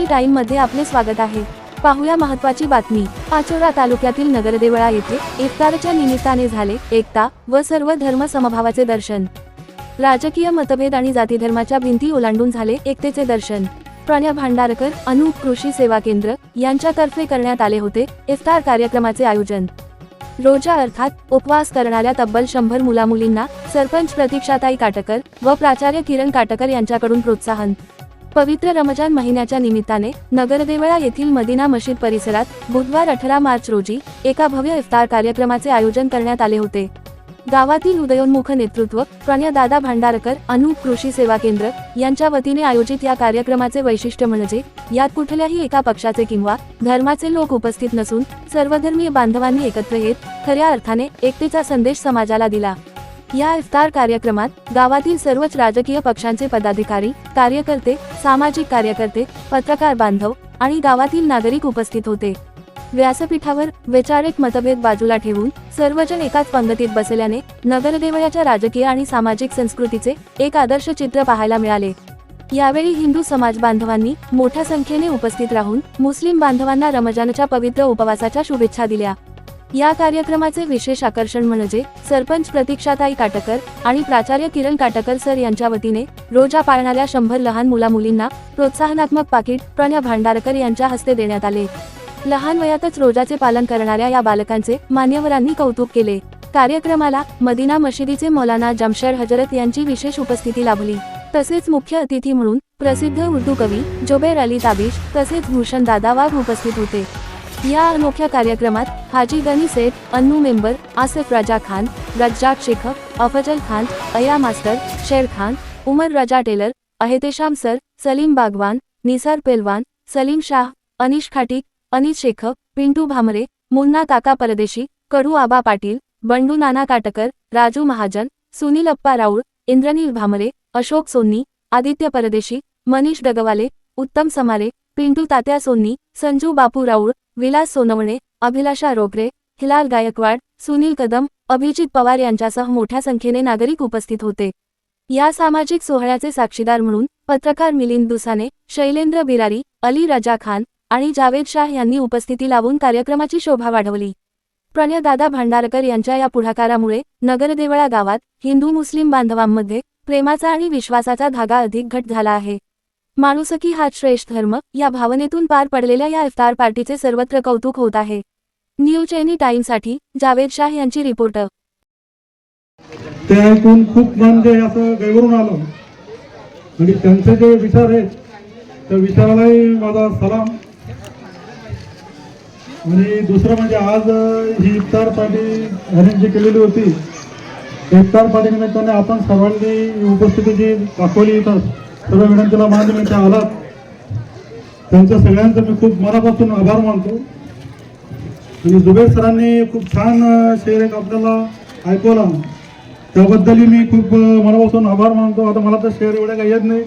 Chains time मध्ये आपले स्वागत आहे। पाहूया महत्त्वाची बातमी। पाचोरा तालुक्यातील नगरदेवळा येथे इफ्तारच्या निमित्ताने झाले एकता व सर्व धर्म समभावाचे दर्शन। राजकीय मतभेद आणि जाती धर्माच्या भिंती ओलांडून झाले एकतेचे दर्शन। प्रणय भांडारकर अनुप कृषी सेवा केंद्र यांच्यातर्फे करण्यात आले होते इफ्तार कार्यक्रमाचे आयोजन। रोजा अर्थात उपवास करणाऱ्या तब्बल 100 मुलामुलींना सरपंच प्रतीक्षाताई काटकर व प्राचार्य किरण काटकर यांच्याकडून प्रोत्साहन। पवित्र रमजान महिन्याच्या निमित्ताने नगरदेवळा येथील मदिना मशीद परिसरात बुधवार 18 मार्च रोजी एका भव्य इफ्तार कार्यक्रमाचे आयोजन करण्यात आले होते। गावातील उदयोन्मुख नेतृत्व प्रणयदादा भांडारकर अनुप कृषी सेवा केंद्र यांच्या वतीने आयोजित या कार्यक्रमाचे वैशिष्ट्य म्हणजे यात कुठल्याही एका पक्षाचे किंवा धर्माचे लोक उपस्थित नसून सर्वधर्मीय बांधवांनी एकत्र येत खऱ्या अर्थाने एकतेचा संदेश समाजाला दिला। या इफ्तार कार्यक्रमात गावातील सर्वच राजकीय पक्षांचे पदाधिकारी, कार्यकर्ते, सामाजिक कार्यकर्ते, पत्रकार बांधव आणि गावातील नागरिक उपस्थित होते। व्यासपीठावर वैचारिक मतभेद बाजूला ठेवून सर्वजण एकाच पंगतीत बसल्याने नगरदेवळाच्या राजकीय आणि सामाजिक संस्कृतीचे एक आदर्श चित्र पाहायला मिळाले। यावेळी हिंदू समाज बांधवांनी मोठ्या संख्येने उपस्थित राहून मुस्लिम बांधवांना रमजानच्या पवित्र उपवासाच्या शुभेच्छा दिल्या। या कार्यक्रमाचे विशेष आकर्षण म्हणजे सरपंच प्रतीक्षाताई काटकर आणि प्राचार्य किरण काटकर सर यांच्या वतीने रोजा पाळणाऱ्या 100 लहान मुलामुलींना प्रोत्साहनात्मक पाकिट प्रणय भांडारकर यांच्या हस्ते देण्यात आले। लहान वयातच रोजाचे पालन करणाऱ्या या बालकांचे मान्यवरांनी कौतुक केले। कार्यक्रमाला मदिना मशिदीचे मौलाना जमशेद हजरत यांची विशेष उपस्थिती लाभली। तसेच मुख्य अतिथी म्हणून प्रसिद्ध उर्दू कवी जुबैर अली ताबिश तसेच भूषण दादा वाघ उपस्थित होते। या अनोख्या कार्यक्रमात हाजी गनी सेठ, अन्नू मेंबर, आसिफ रजा खान, रज्जाक शेख, अफजल खान, अया मास्टर, शेर खान, उमर रजा टेलर, अहेतेशाम सर, सलीम बागवान, निसार पेलवान, सलीम शाह, अनिश खाटिक, अनिश शेख, पिंटू भामरे, मुन्ना काका परदेशी, कडू आबा पाटील, बंडू नाना काटकर, राजू महाजन, सुनील अप्पा राऊळ, इंद्रनील भामरे, अशोक सोन्नी, आदित्य परदेशी, मनीष डगवाले, उत्तम समारे, पिंटू तात्या सोन्नी, संजू बापू राऊळ, विलास सोनवणे, अभिलाषा रोकरे, हिलाल गायकवाड, सुनील कदम, अभिजित पवार यांच्यासह मोठ्या संख्येने नागरिक उपस्थित होते। या सामाजिक सोहळ्याचे साक्षीदार म्हणून पत्रकार मिलिंद दुसाने, शैलेंद्र बिरारी, अली रजा खान आणि जावेद शाह यांनी उपस्थिती लावून कार्यक्रमाची शोभा वाढवली। प्रणयदादा भांडारकर यांच्या या पुढाकारामुळे नगरदेवळा गावात हिंदू मुस्लिम बांधवांमध्ये प्रेमाचा आणि विश्वासाचा धागा अधिक घट्ट झाला आहे। माणुसकी हा श्रेष्ठ धर्म या भावनेतून पार पडलेल्या या इफ्तार पार्टीचे सर्वत्र कौतुक होत आहे। न्यू चैनी टाइमसाठी जावेद शाह यांची रिपोर्ट। ते ऐकून खूप म्हणजे असं गैरून आलं आणि त्यांचे जे विचार आहेत त्या विचारालाही माझा सलाम। आणि दुसरं म्हणजे आज ही इफ्तार पार्टी अरेंज केलेली होती। इफ्तार पार्टी निमित्ताने आपण सर्वांनी उपस्थिती जी दाखवली इथं सर्व विनंतीला मान देऊन इथे आलात त्यांच्या सगळ्यांचं मी खूप मनापासून आभार मानतो। आणि जुबेर सरांनी खूप छान शेर एक आपल्याला ऐकवला त्याबद्दलही मी खूप मनापासून आभार मानतो। आता मला तर शेर एवढ्या काही येत नाही।